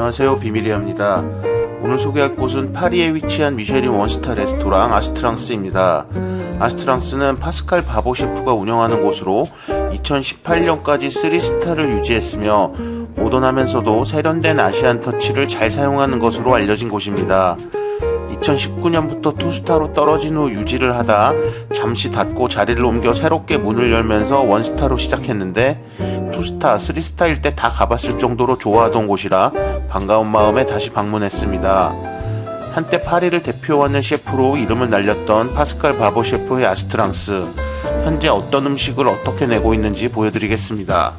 안녕하세요, 비밀이야입니다. 오늘 소개할 곳은 파리에 위치한 미쉐린 원스타 레스토랑 아스트랑스입니다. 아스트랑스는 파스칼 바보 셰프가 운영하는 곳으로 2018년까지 3스타를 유지했으며 모던하면서도 세련된 아시안 터치를 잘 사용하는 것으로 알려진 곳입니다. 2019년부터 2스타로 떨어진 후 유지를 하다 잠시 닫고 자리를 옮겨 새롭게 문을 열면서 원스타로 시작했는데 2스타, 3스타일 때 다 가봤을 정도로 좋아하던 곳이라 반가운 마음에 다시 방문했습니다. 한때 파리를 대표하는 셰프로 이름을 날렸던 파스칼 바보 셰프의 아스트랑스, 현재 어떤 음식을 어떻게 내고 있는지 보여드리겠습니다.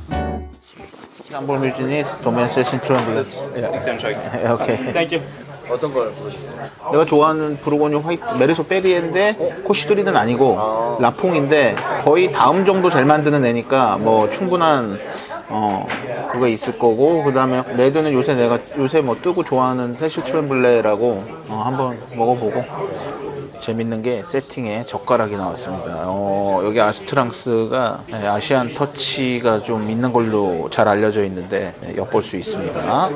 Sample Mucinis, Domaine Citron. Excellent choice. 오케이. Thank you. 어떤 걸 부르셨어요? 내가 좋아하는 부르고뉴 화이트 메르소 페리에인데 코시두리는 아니고 라퐁인데 거의 다음 정도 잘 만드는 애니까 뭐 충분한 그거 있을 거고, 그 다음에 레드는 내가 요새 뭐 뜨고 좋아하는 세실 트렘블레라고 한번 먹어보고. 재밌는 게 세팅에 젓가락이 나왔습니다. 여기 아스트랑스가 아시안 터치가 좀 있는 걸로 잘 알려져 있는데 엿볼 수 있습니다.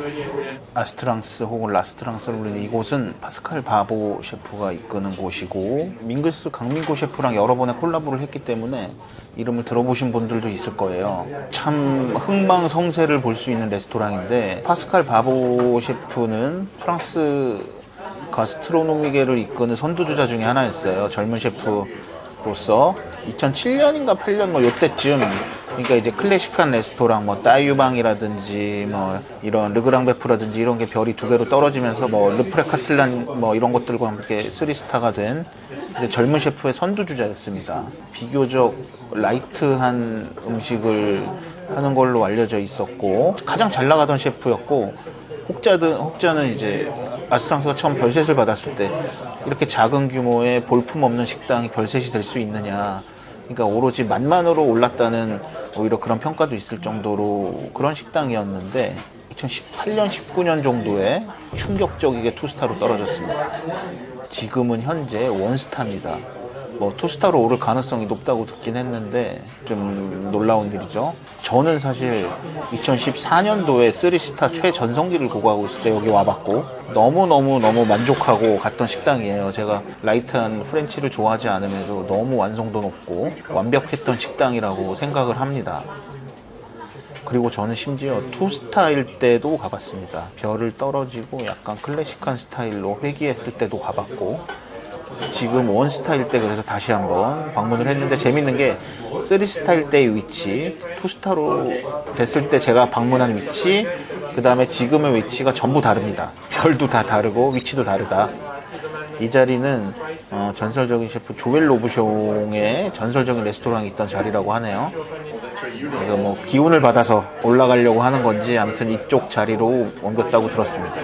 아스트랑스 혹은 라스트랑스를 부르는 이곳은 파스칼 바보 셰프가 이끄는 곳이고, 밍글스 강민구 셰프랑 여러 번의 콜라보를 했기 때문에 이름을 들어보신 분들도 있을 거예요. 참 흥망성쇠를 볼 수 있는 레스토랑인데, 파스칼 바보 셰프는 프랑스 가스트로노미계를 이끄는 선두주자 중에 하나였어요. 젊은 셰프로서 2007년인가 8년 뭐 요때쯤, 그러니까 이제 클래식한 레스토랑 뭐 따유방이라든지 뭐 이런 르그랑베프라든지 이런 게 별이 2개로 떨어지면서 뭐 르프레 카틀란 뭐 이런 것들과 함께 3스타가 된 이제 젊은 셰프의 선두주자였습니다. 비교적 라이트한 음식을 하는 걸로 알려져 있었고 가장 잘 나가던 셰프였고, 혹자는 이제 아스트랑스가 처음 별셋을 받았을 때 이렇게 작은 규모의 볼품없는 식당이 별셋이 될 수 있느냐, 그러니까 오로지 맛만으로 올랐다는 오히려 그런 평가도 있을 정도로 그런 식당이었는데 2018년, 19년 정도에 충격적이게 2스타로 떨어졌습니다. 지금은 현재 1스타입니다. 뭐 2스타로 오를 가능성이 높다고 듣긴 했는데 좀 놀라운 일이죠. 저는 사실 2014년도에 3스타 최전성기를 구가하고 있을 때 여기 와봤고 너무 만족하고 갔던 식당이에요. 제가 라이트한 프렌치를 좋아하지 않음에도 너무 완성도 높고 완벽했던 식당이라고 생각을 합니다. 그리고 저는 심지어 2스타일 때도 가봤습니다. 별을 떨어지고 약간 클래식한 스타일로 회귀했을 때도 가봤고, 지금 1스타일 때 그래서 다시 한번 방문을 했는데, 재밌는 게 3스타일 때의 위치, 2스타로 됐을 때 제가 방문한 위치, 그 다음에 지금의 위치가 전부 다릅니다. 별도 다 다르고 위치도 다르다. 이 자리는 전설적인 셰프 조엘 로브숑의 전설적인 레스토랑이 있던 자리라고 하네요. 그래서 뭐 기운을 받아서 올라가려고 하는 건지 아무튼 이쪽 자리로 옮겼다고 들었습니다.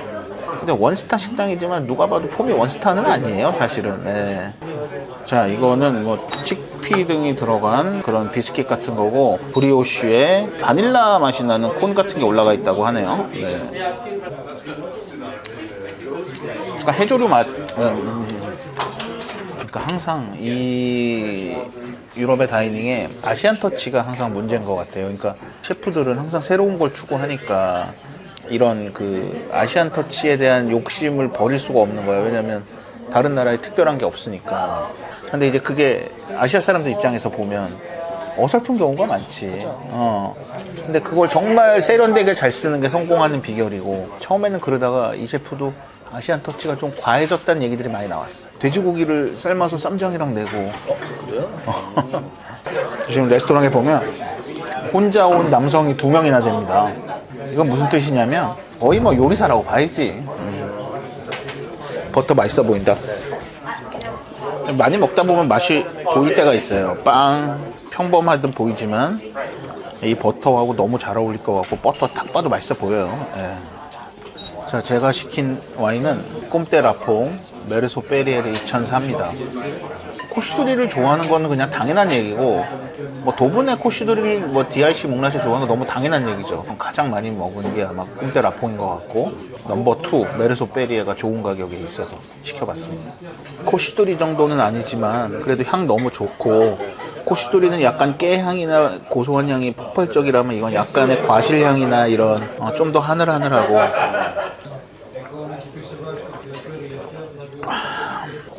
근데 1스타 식당이지만 누가 봐도 폼이 1스타는 아니에요, 사실은. 네. 자, 이거는 뭐 칙피 등이 들어간 그런 비스킷 같은 거고, 브리오쉬에 바닐라 맛이 나는 콘 같은 게 올라가 있다고 하네요. 네. 그러니까 해조류 맛. 그러니까 항상 이 유럽의 다이닝에 아시안 터치가 항상 문제인 것 같아요. 그러니까 셰프들은 항상 새로운 걸 추구하니까 이런 그 아시안 터치에 대한 욕심을 버릴 수가 없는 거예요. 왜냐면 다른 나라에 특별한 게 없으니까. 근데 이제 그게 아시아 사람들 입장에서 보면 어설픈 경우가 많지. 근데 그걸 정말 세련되게 잘 쓰는 게 성공하는 비결이고, 처음에는 그러다가 이 셰프도 아시안 터치가 좀 과해졌다는 얘기들이 많이 나왔어요. 돼지고기를 삶아서 쌈장이랑 내고. 그래요? 지금 레스토랑에 보면 혼자 온 남성이 2명이나 됩니다. 이건 무슨 뜻이냐면 거의 뭐 요리사라고 봐야지. 버터 맛있어 보인다. 많이 먹다 보면 맛이 보일 때가 있어요. 빵 평범하듯 보이지만 이 버터하고 너무 잘 어울릴 것 같고, 버터 딱 봐도 맛있어 보여요. 예. 자, 제가 시킨 와인은 꼼떼 라퐁 메르소 페리에르 2004입니다. 코시두리를 좋아하는 거는 그냥 당연한 얘기고, 뭐 도분의 코시두리를 뭐 DRC 목라시 좋아하는 거 너무 당연한 얘기죠. 가장 많이 먹은 게 아마 꼼떼 라퐁인 것 같고, 넘버 2 메르소 페리에가 좋은 가격에 있어서 시켜봤습니다. 코시두리 정도는 아니지만 그래도 향 너무 좋고, 코시두리는 약간 깨향이나 고소한 향이 폭발적이라면 이건 약간의 과실향이나 이런 좀 더 하늘하늘하고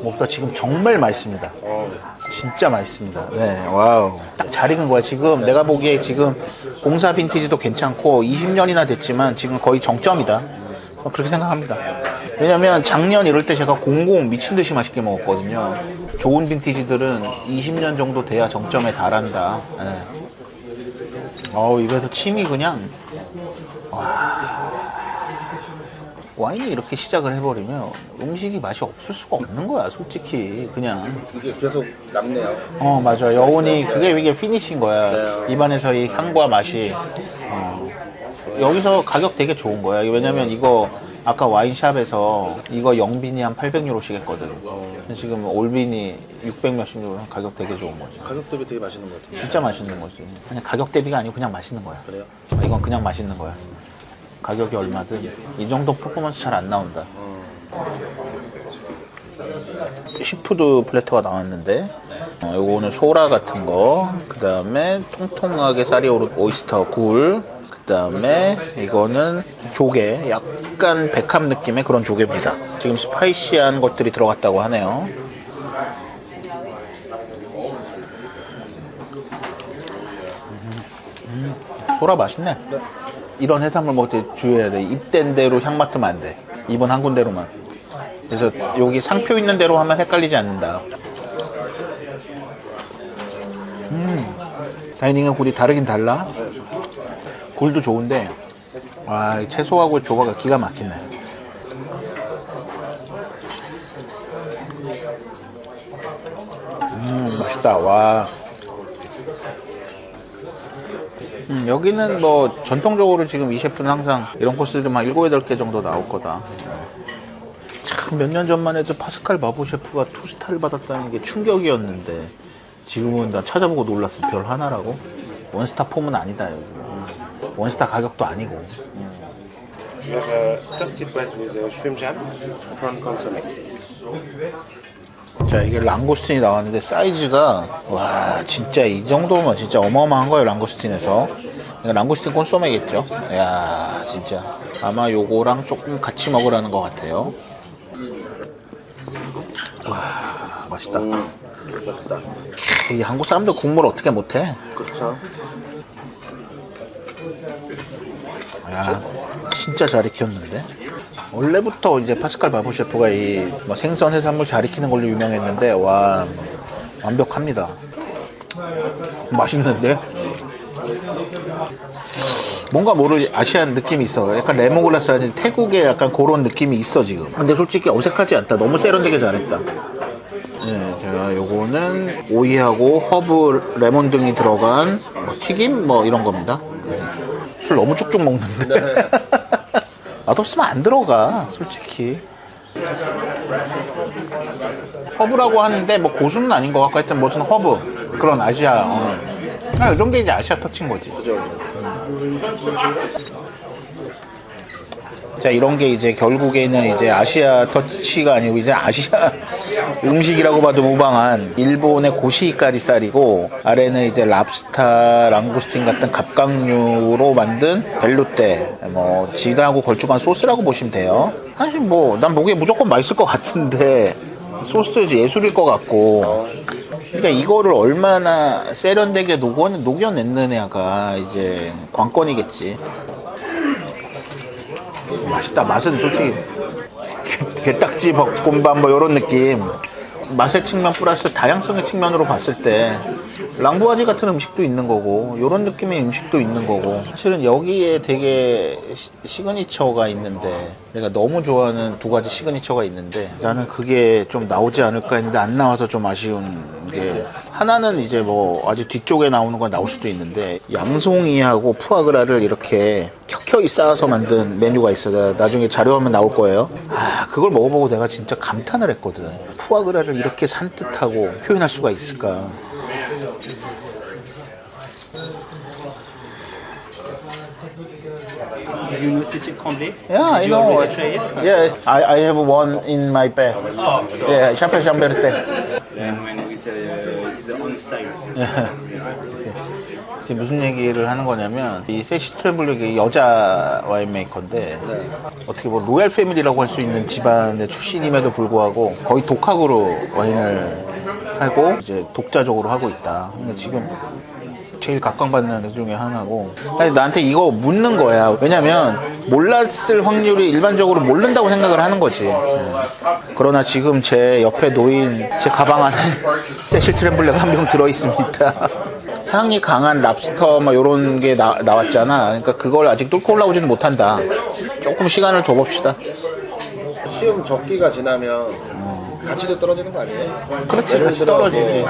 무엇보다 지금 정말 맛있습니다. 어. 진짜 맛있습니다. 네, 와우. 딱 잘 익은 거야. 지금 내가 보기에 지금 공사 빈티지도 괜찮고 20년이나 됐지만 지금 거의 정점이다. 그렇게 생각합니다. 왜냐면 작년 이럴 때 제가 공공 미친 듯이 맛있게 먹었거든요. 좋은 빈티지들은 20년 정도 돼야 정점에 달한다. 네. 입에서 침이 그냥. 와인이 이렇게 시작을 해버리면 음식이 맛이 없을 수가 없는 거야, 솔직히. 그냥. 이게 계속 남네요. 맞아. 여운이, 이게 피니시인 거야. 네. 입안에서 이 향과 맛이. 여기서 가격 되게 좋은 거야. 왜냐면 이거, 아까 와인샵에서 이거 0빈이 한 800유로씩 했거든. 지금 올빈이 600 몇십 유로. 가격 되게 좋은 거지. 가격 대비 되게 맛있는 것 같은데. 진짜 맛있는 거지. 그냥 가격 대비가 아니고 그냥 맛있는 거야. 그래요? 이건 그냥 맛있는 거야. 가격이 얼마든 이 정도 퍼포먼스 잘 안 나온다. 시푸드 플래터가 나왔는데 요거는 소라 같은 거, 그 다음에 통통하게 쌀이 오른 오이스터 굴, 그 다음에 이거는 조개, 약간 백합 느낌의 그런 조개입니다. 지금 스파이시한 것들이 들어갔다고 하네요. 소라 맛있네. 네. 이런 해산물 먹을 때 주의해야 돼. 입된 대로 향 맡으면 안 돼. 입은 한 군데로만. 그래서 여기 상표 있는 대로 하면 헷갈리지 않는다. 다이닝의 굴이 다르긴 달라. 굴도 좋은데, 와, 이 채소하고 조화가 기가 막히네. 맛있다. 와. 여기는 뭐 전통적으로 지금 이 셰프는 항상 이런 코스들만 7, 8개 정도 나올 거다. 참 몇 년 전만 해도 파스칼 바보 셰프가 2스타를 받았다는 게 충격이었는데 지금은 나 찾아보고 놀랐어. 별 하나라고. 원스타 폼은 아니다 여기. 원스타 가격도 아니고. We have a toasted bread with shrimp jam, prawn consomme. 자, 이게 랑고스틴이 나왔는데 사이즈가 와 진짜 이 정도면 진짜 어마어마한 거예요. 랑고스틴에서. 이거 랑고스틴 콘소메겠죠. 야 진짜 아마 요거랑 조금 같이 먹으라는 것 같아요. 와 맛있다. 맛있다. 이 한국 사람들 국물 어떻게 못해? 그렇죠. 야 진짜 잘 익혔는데. 원래부터 이제 파스칼 바보 셰프가 이 뭐 생선 해산물 잘 익히는 걸로 유명했는데 와 완벽합니다. 맛있는데? 뭔가 모를 아시안 느낌이 있어. 약간 레몬글라스 아닌 태국의 약간 그런 느낌이 있어 지금. 근데 솔직히 어색하지 않다. 너무 세련되게 잘했다. 네, 제가 요거는 오이하고 허브, 레몬 등이 들어간 뭐 튀김 뭐 이런 겁니다. 네. 술 너무 쭉쭉 먹는데. 네. 맛없으면 안 들어가 솔직히. 허브라고 하는데 뭐 고수는 아닌 것 같고 하여튼 무슨 허브 그런 아시아 이런 게 이제 아시아 터치인 거지. 그죠. 자 이런 게 이제 결국에는 이제 아시아 터치가 아니고 이제 아시아 음식이라고 봐도 무방한 일본의 고시까리 쌀이고 아래는 이제 랍스타, 랑구스틴 같은 갑각류로 만든 벨루테 뭐 지다하고 걸쭉한 소스라고 보시면 돼요. 사실 뭐 난 보기에 무조건 맛있을 것 같은데 소스 예술일 것 같고 그러니까 이거를 얼마나 세련되게 녹여냈느냐가 이제 관건이겠지. 맛있다. 맛은 솔직히 게딱지 볶음밥 뭐 이런 느낌. 맛의 측면 플러스 다양성의 측면으로 봤을 때 랑부아지 같은 음식도 있는 거고 이런 느낌의 음식도 있는 거고 사실은 여기에 되게 시그니처가 있는데 내가 너무 좋아하는 두 가지 시그니처가 있는데 나는 그게 좀 나오지 않을까 했는데 안 나와서 좀 아쉬운 게 하나는 이제 뭐 아주 뒤쪽에 나오는 건 나올 수도 있는데 양송이하고 푸아그라를 이렇게 켜켜이 쌓아서 만든 메뉴가 있어요. 나중에 자료하면 나올 거예요. 그걸 먹어보고 내가 진짜 감탄을 했거든. 푸아그라를 이렇게 산뜻하고 표현할 수가 있을까. You know Cécile Tremblay? Yeah, I Did you know. already try it? Yeah, I have one in my bag. Oh, so Yeah, Champel Chamberte. and when with his own style. 지금 무슨 얘기를 하는 거냐면 이 세시 트래블렉이 여자 와인메이커인데 네. 어떻게 뭐 로얄 패밀리라고 할 수 있는 집안의 출신임에도 불구하고 거의 독학으로 와인을 하고 이제 독자적으로 하고 있다. 근데 지금 제일 각광받는 애 중에 하나고. 아니, 나한테 이거 묻는 거야. 왜냐면 몰랐을 확률이 일반적으로 모른다고 생각을 하는 거지. 그러나 지금 제 옆에 놓인 제 가방 안에 세실 트램블렉 한 병 들어있습니다. 향이 강한 랍스터 막 요런 게 나왔잖아. 그러니까 그걸 아직 뚫고 올라오지는 못한다. 조금 시간을 줘봅시다. 시험 적기가 지나면 가치도 떨어지는 거 아니에요? 그렇지, 예를 가치 들어 떨어지지. 뭐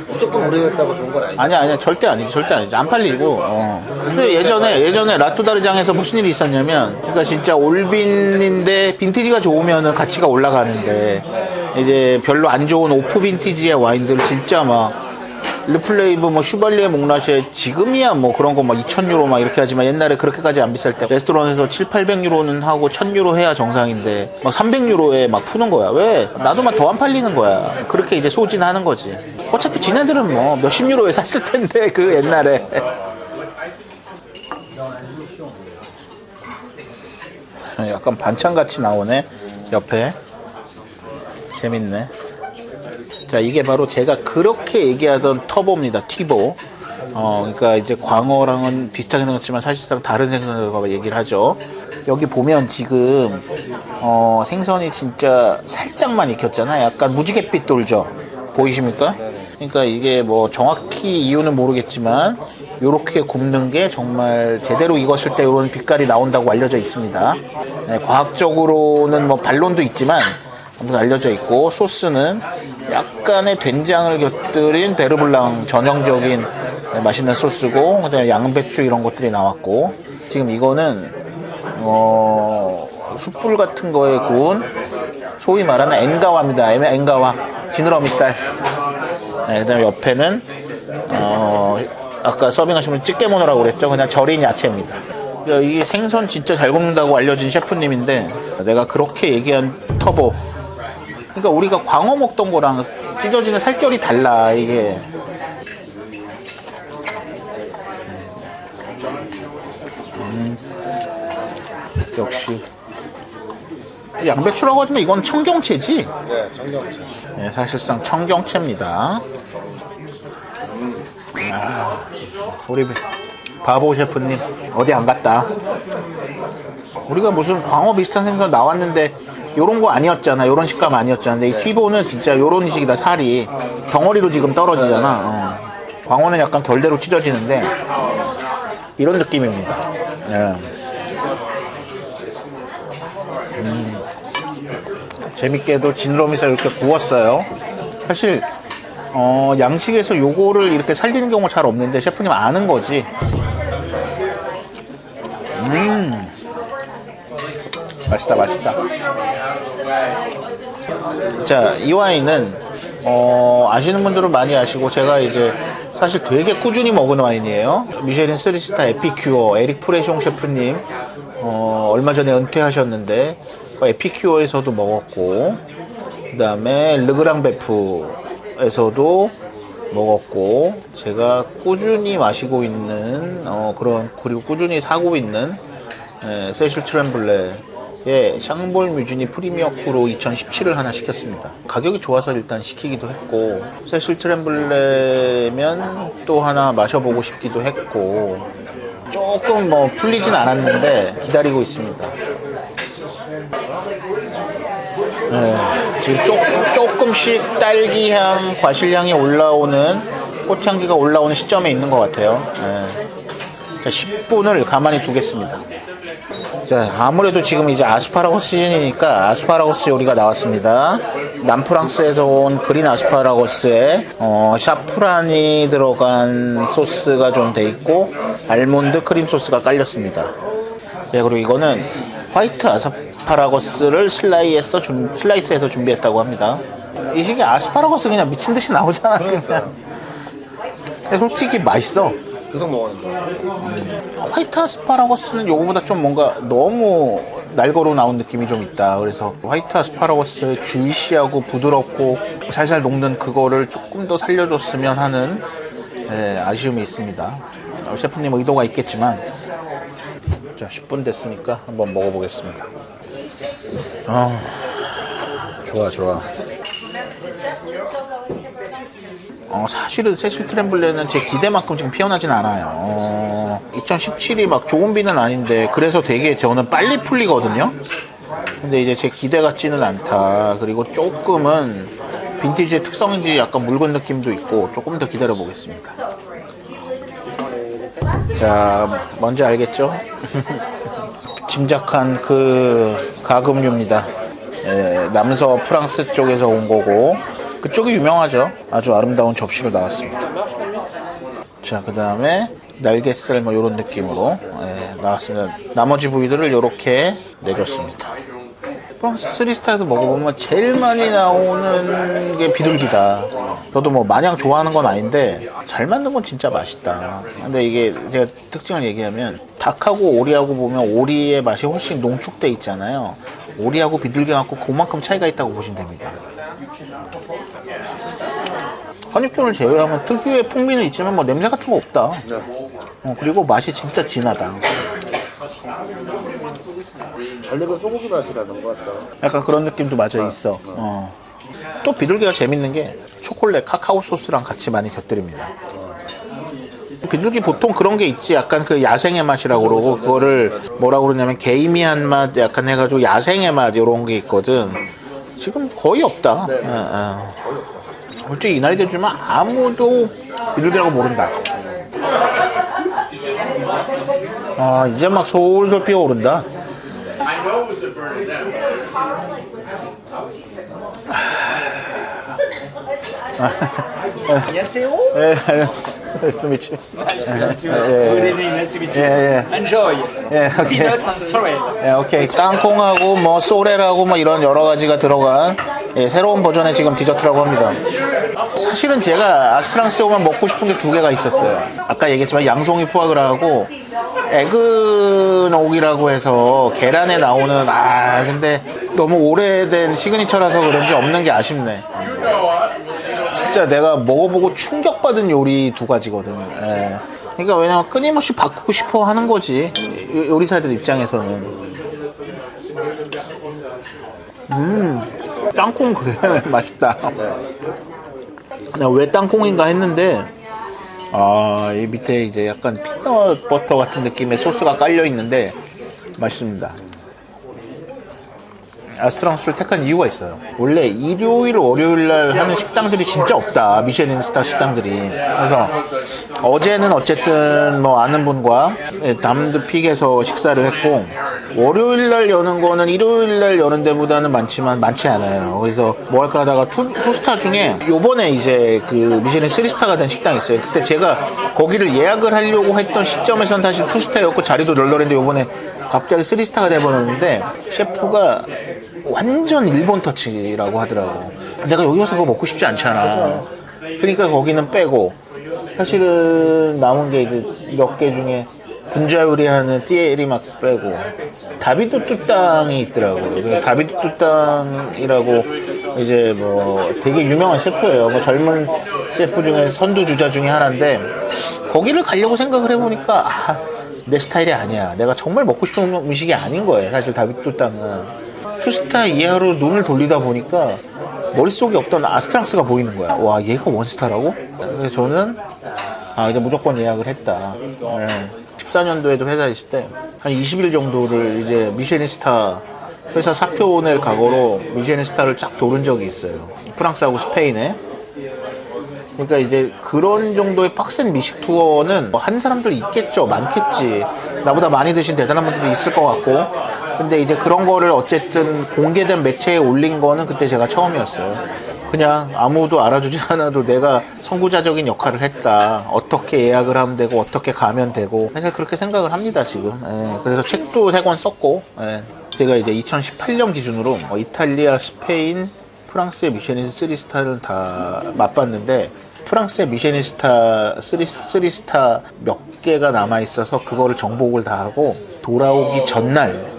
무조건 오래됐다고 좋은 건 아니죠. 아니야, 절대 아니지. 안 팔리고. 근데 예전에 라뚜다르장에서 무슨 일이 있었냐면, 그러니까 진짜 올빈인데 빈티지가 좋으면은 가치가 올라가는데, 이제 별로 안 좋은 오프 빈티지의 와인들 진짜 막, 르플레이브, 뭐, 슈발리에 몽라쉐, 지금이야 뭐 그런 거 막 2,000유로 막 이렇게 하지만 옛날에 그렇게까지 안 비쌀 때 레스토랑에서 700~800유로는 하고 1,000유로 해야 정상인데 막 300유로에 막 푸는 거야. 왜? 나도 막 더 안 팔리는 거야. 그렇게 이제 소진하는 거지. 어차피 지네들은 뭐 몇십 유로에 샀을 텐데 그 옛날에. 약간 반찬같이 나오네. 옆에. 재밌네. 자, 이게 바로 제가 그렇게 얘기하던 터보입니다. 튀보. 그러니까 이제 광어랑은 비슷하게 생겼지만 사실상 다른 생선을 얘기를 하죠. 여기 보면 지금 생선이 진짜 살짝만 익혔잖아요. 약간 무지갯빛 돌죠. 보이십니까? 그러니까 이게 뭐 정확히 이유는 모르겠지만 요렇게 굽는 게 정말 제대로 익었을 때 이런 빛깔이 나온다고 알려져 있습니다. 네, 과학적으로는 뭐 반론도 있지만 아무튼 알려져 있고, 소스는 약간의 된장을 곁들인 베르블랑 전형적인 맛있는 소스고, 그다음에 양배추 이런 것들이 나왔고, 지금 이거는 숯불 같은 거에 구운 소위 말하는 엔가와입니다. 엔가와 지느러미살. 네, 그다음에 옆에는 아까 서빙하신 분 찌개모노라고 그랬죠. 그냥 절인 야채입니다. 이 생선 진짜 잘 굽는다고 알려진 셰프님인데 내가 그렇게 얘기한 터보. 그러니까 우리가 광어 먹던 거랑 찢어지는 살결이 달라 이게. 역시 양배추라고 하지만 이건 청경채지? 네, 청경채. 네, 사실상 청경채입니다. 우리 바보 셰프님 어디 안 갔다. 우리가 무슨 광어 비슷한 생선 나왔는데 요런 거 아니었잖아. 요런 식감 아니었잖아. 근데 이 튀보는 진짜 요런 식이다. 살이 덩어리로 지금 떨어지잖아. 광어는 약간 결대로 찢어지는데 이런 느낌입니다. 네. 재밌게도 지느러미살 이렇게 구웠어요. 사실 양식에서 요거를 이렇게 살리는 경우가 잘 없는데 셰프님 아는 거지. 맛있다. 자, 이 와인은 아시는 분들은 많이 아시고 제가 이제 사실 되게 꾸준히 먹은 와인이에요. 미쉐린 3스타 에피큐어 에릭 프레숑 셰프님 얼마 전에 은퇴하셨는데 에피큐어에서도 먹었고, 그 다음에 르그랑 베프에서도 먹었고, 제가 꾸준히 마시고 있는 그리고 꾸준히 사고 있는 세실 트램블레의 샹볼 뮤지니 프리미어 쿠로 2017을 하나 시켰습니다. 가격이 좋아서 일단 시키기도 했고, 세실 트램블레면 또 하나 마셔보고 싶기도 했고, 조금 뭐 풀리진 않았는데 기다리고 있습니다. 네, 지금 조금씩 딸기향, 과실향이 올라오는, 꽃향기가 올라오는 시점에 있는 것 같아요. 네. 자, 10분을 가만히 두겠습니다. 자, 아무래도 지금 이제 아스파라거스 시즌이니까 아스파라거스 요리가 나왔습니다. 남프랑스에서 온 그린 아스파라거스에 샤프란이 들어간 소스가 좀 돼 있고 알몬드 크림 소스가 깔렸습니다. 네, 그리고 이거는 화이트 아스파라거스를 슬라이스해서 준비했다고 합니다. 이 시기에 아스파라거스 그냥 미친 듯이 나오잖아. 그냥. 근데 솔직히 맛있어. 계속 먹는 거. 화이트 아스파라거스는 요거보다 좀 뭔가 너무 날거로 나온 느낌이 좀 있다. 그래서 화이트 아스파라거스의 주이시하고 부드럽고 살살 녹는 그거를 조금 더 살려줬으면 하는 아쉬움이 있습니다. 셰프님 의도가 있겠지만. 자, 10분 됐으니까 한번 먹어보겠습니다. 좋아. 사실은 세실 트렘블레는 제 기대만큼 지금 피어나진 않아요. 2017이 막 좋은 비는 아닌데 그래서 되게 저는 빨리 풀리거든요. 근데 이제 제 기대 같지는 않다. 그리고 조금은 빈티지의 특성인지 약간 묽은 느낌도 있고 조금 더 기다려 보겠습니다. 자, 뭔지 알겠죠? 짐작한 그 가금류입니다. 남서 프랑스 쪽에서 온 거고 그쪽이 유명하죠. 아주 아름다운 접시로 나왔습니다. 자, 그 다음에 날개살 뭐 이런 느낌으로 나왔습니다. 나머지 부위들을 이렇게 내줬습니다. 프랑스 3스타에서 먹어보면 제일 많이 나오는 게 비둘기다. 저도 뭐 마냥 좋아하는 건 아닌데 잘 만든 건 진짜 맛있다. 근데 이게 제가 특징을 얘기하면 닭하고 오리하고 보면 오리의 맛이 훨씬 농축돼 있잖아요. 오리하고 비둘기 갖고 그만큼 차이가 있다고 보시면 됩니다. 선입견을 제외하면 특유의 풍미는 있지만 뭐 냄새 같은 거 없다. 그리고 맛이 진짜 진하다. 잘 익은 소고기 맛이라는 것 같다. 약간 그런 느낌도 맞아 있어. 또 비둘기가 재밌는 게 초콜릿, 카카오 소스랑 같이 많이 곁들입니다. 비둘기 보통 그런 게 있지. 약간 그 야생의 맛이라고 그러고 그거를 뭐라고 그러냐면 게이미한 맛 약간 해가지고 야생의 맛 이런 게 있거든. 지금 거의 없다. 솔직히 이 나이 되지만 아무도 비둘기라고 모른다. 이제 막 솔솔 피어오른다. 안녕하세요. Nice to meet you. Good evening. Nice to meet you. Enjoy. Okay. Peanuts and sorrel. 오케이. 땅콩하고 뭐 소레라고 뭐 이런 여러 가지가 들어간 새로운 버전의 지금 디저트라고 합니다. 사실은 제가 아스트랑스에 오면 먹고 싶은 게 두 개가 있었어요. 아까 얘기했지만 양송이 푸아그라하고 에그녹이라고 해서 계란에 나오는 근데 너무 오래된 시그니처라서 그런지 없는 게 아쉽네. 진짜 내가 먹어보고 충격받은 요리 두 가지거든. 그러니까 왜냐면 끊임없이 바꾸고 싶어 하는 거지, 요리사들 입장에서는. 땅콩 그래 맛있다. 내가 왜 땅콩인가 했는데 이 밑에 이제 약간 피넛 버터 같은 느낌의 소스가 깔려 있는데 맛있습니다. 아스트랑스를 택한 이유가 있어요. 원래 일요일, 월요일 날 하는 식당들이 진짜 없다. 미쉐린 스타 식당들이. 그래서 어제는 어쨌든 뭐 아는 분과 담드 픽에서 식사를 했고, 월요일 날 여는 거는 일요일 날 여는 데보다는 많지만 많지 않아요. 그래서 뭐 할까 하다가 투스타 중에 요번에 이제 그 미쉐린 3스타가 된 식당이 있어요. 그때 제가 거기를 예약을 하려고 했던 시점에선 사실 투스타였고 자리도 널널했는데 요번에 갑자기 3스타가 돼버렸는데 셰프가 완전 일본 터치라고 하더라고. 내가 여기 와서 그거 먹고 싶지 않잖아. 그러니까 거기는 빼고 사실은 남은 게 이제 몇 개 중에 분자 요리하는 띠에리막스 빼고 다비드 뚜땅이 있더라고요. 다비드 뚜땅이라고 이제 뭐 되게 유명한 셰프예요. 뭐 젊은 셰프 중에 선두주자 중에 하나인데 거기를 가려고 생각을 해보니까 내 스타일이 아니야. 내가 정말 먹고 싶은 음식이 아닌 거예요. 사실 다비드 뚜땅은 투스타 이하로 눈을 돌리다 보니까 머릿속에 없던 아스트랑스가 보이는 거야. 와, 얘가 원스타라고? 그래서 저는 이제 무조건 예약을 했다. 14년도에도 회사에 있을 때 한 20일 정도를 이제 미쉐린 스타 회사 사표 낼 각오로 미쉐린 스타를 쫙 도른 적이 있어요. 프랑스하고 스페인에. 그러니까 이제 그런 정도의 빡센 미식 투어는 한 사람들 있겠죠. 많겠지. 나보다 많이 드신 대단한 분들도 있을 것 같고. 근데 이제 그런 거를 어쨌든 공개된 매체에 올린 거는 그때 제가 처음이었어요. 그냥 아무도 알아주지 않아도 내가 선구자적인 역할을 했다. 어떻게 예약을 하면 되고 어떻게 가면 되고 사실 그렇게 생각을 합니다 지금. 그래서 책도 3권 썼고 제가 이제 2018년 기준으로 이탈리아, 스페인, 프랑스의 미쉐린 3스타를 다 맛봤는데 프랑스의 미쉐린 스타 3스타 몇 개가 남아있어서 그거를 정복을 다 하고 돌아오기 전날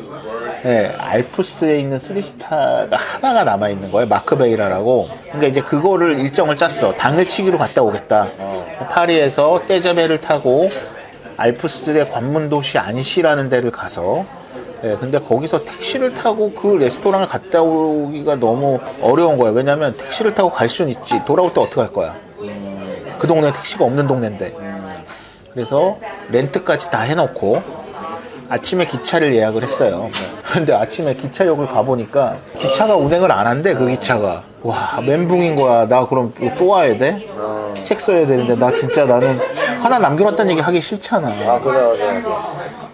알프스에 있는 3스타가 하나가 남아있는 거예요. 마크베이라라고. 그러니까 이제 그거를 일정을 짰어. 당일치기로 갔다 오겠다. 파리에서 떼제베를 타고 알프스의 관문 도시 안시라는 데를 가서 근데 거기서 택시를 타고 그 레스토랑을 갔다 오기가 너무 어려운 거야. 왜냐면 택시를 타고 갈 수는 있지. 돌아올 때 어떻게 할 거야? 그 동네에 택시가 없는 동네인데. 그래서 렌트까지 다 해놓고 아침에 기차를 예약을 했어요. 근데 아침에 기차역을 가보니까 기차가 운행을 안 한대. 그 기차가. 와, 멘붕인 거야. 나 그럼 또 와야 돼? 책 써야 되는데 나 진짜 나는 하나 남겨놨다는 얘기 하기 싫잖아. 아, 그래.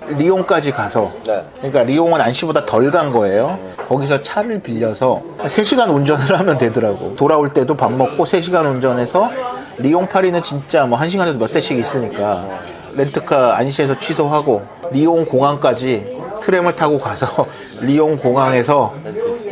리옹까지 가서 네. 그러니까 리옹은 안시보다 덜 간 거예요. 거기서 차를 빌려서 3시간 운전을 하면 되더라고. 돌아올 때도 밥 먹고 3시간 운전해서 리옹 파리는 진짜 뭐 1시간에도 몇 대씩 있으니까 렌트카 안시에서 취소하고 리옹 공항까지 트램을 타고 가서 리옹 공항에서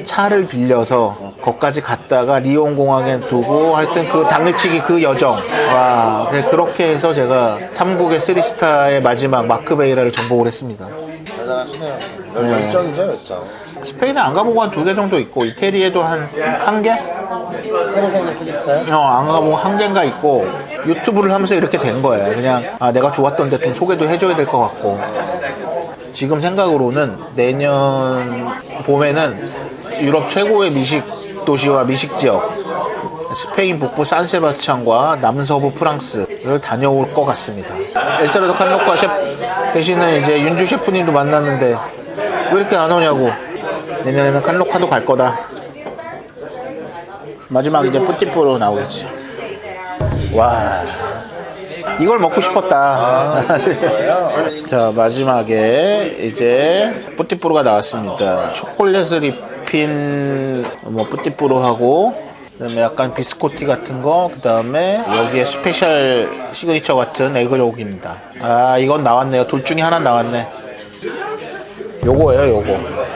차를 빌려서 거기까지 갔다가 리옹 공항에 두고 하여튼 그 당일치기 그 여정. 와, 그렇게 해서 제가 삼국의 3스타의 마지막 마크 베이라를 정복을 했습니다. 대단하시네요. 열정이죠, 열정. 스페인에 안 가보고 한 2개 정도 있고 이태리에도 한 개? 새로 생긴 스리스타요? 안 가보고 1개인가 있고 유튜브를 하면서 이렇게 된 거예요. 그냥 내가 좋았던 데 좀 소개도 해줘야 될 것 같고 지금 생각으로는 내년 봄에는 유럽 최고의 미식 도시와 미식 지역 스페인 북부 산세바스찬과 남서부 프랑스를 다녀올 것 같습니다. 엘사르도 칼로카 셰프 대신에 이제 윤주 셰프님도 만났는데 왜 이렇게 안 오냐고. 내년에는 칼로카도 갈 거다. 마지막 이제 뿌띠뽀로 나오겠지. 와, 이걸 먹고 싶었다. 자, 마지막에 이제 뿌띠뽀로가 나왔습니다. 초콜릿을 입힌 뭐 뿌띠뽀로하고 그다음에 약간 비스코티 같은 거, 그다음에 여기에 스페셜 시그니처 같은 에그욕입니다. 아, 이건 나왔네요. 둘 중에 하나 나왔네. 요거예요, 요거.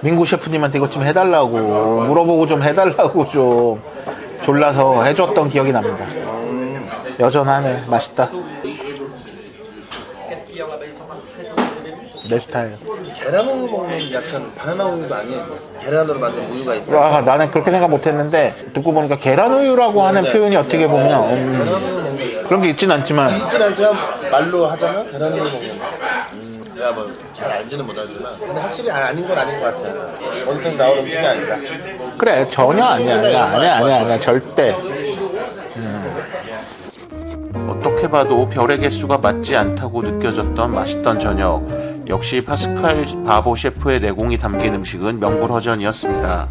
민구 셰프님한테 이것 좀 해달라고 물어보고 좀 해달라고 좀 졸라서 해줬던 기억이 납니다. 여전하네. 맛있다. 내 스타일. 계란우유 먹는 약간 바나나 우유도 아니에요. 계란으로 만든 우유가 있다. 와, 나는 그렇게 생각 못했는데 듣고 보니까 계란우유라고 하는 표현이 어떻게 보면 계란우유 먹는 거. 그런 게 있진 않지만 있진 않지만 말로 하자면 계란우유 먹는 거. 제가 뭐 잘 알지는 못하지만 근데 확실히 아닌 건 아닌 것 같아요. 원생 나오는 음식이 아니다. 그래, 전혀 아니야 절대. 어떻게 봐도 별의 개수가 맞지 않다고 느껴졌던 맛있던 저녁. 역시 파스칼 바보 셰프의 내공이 담긴 음식은 명불허전이었습니다.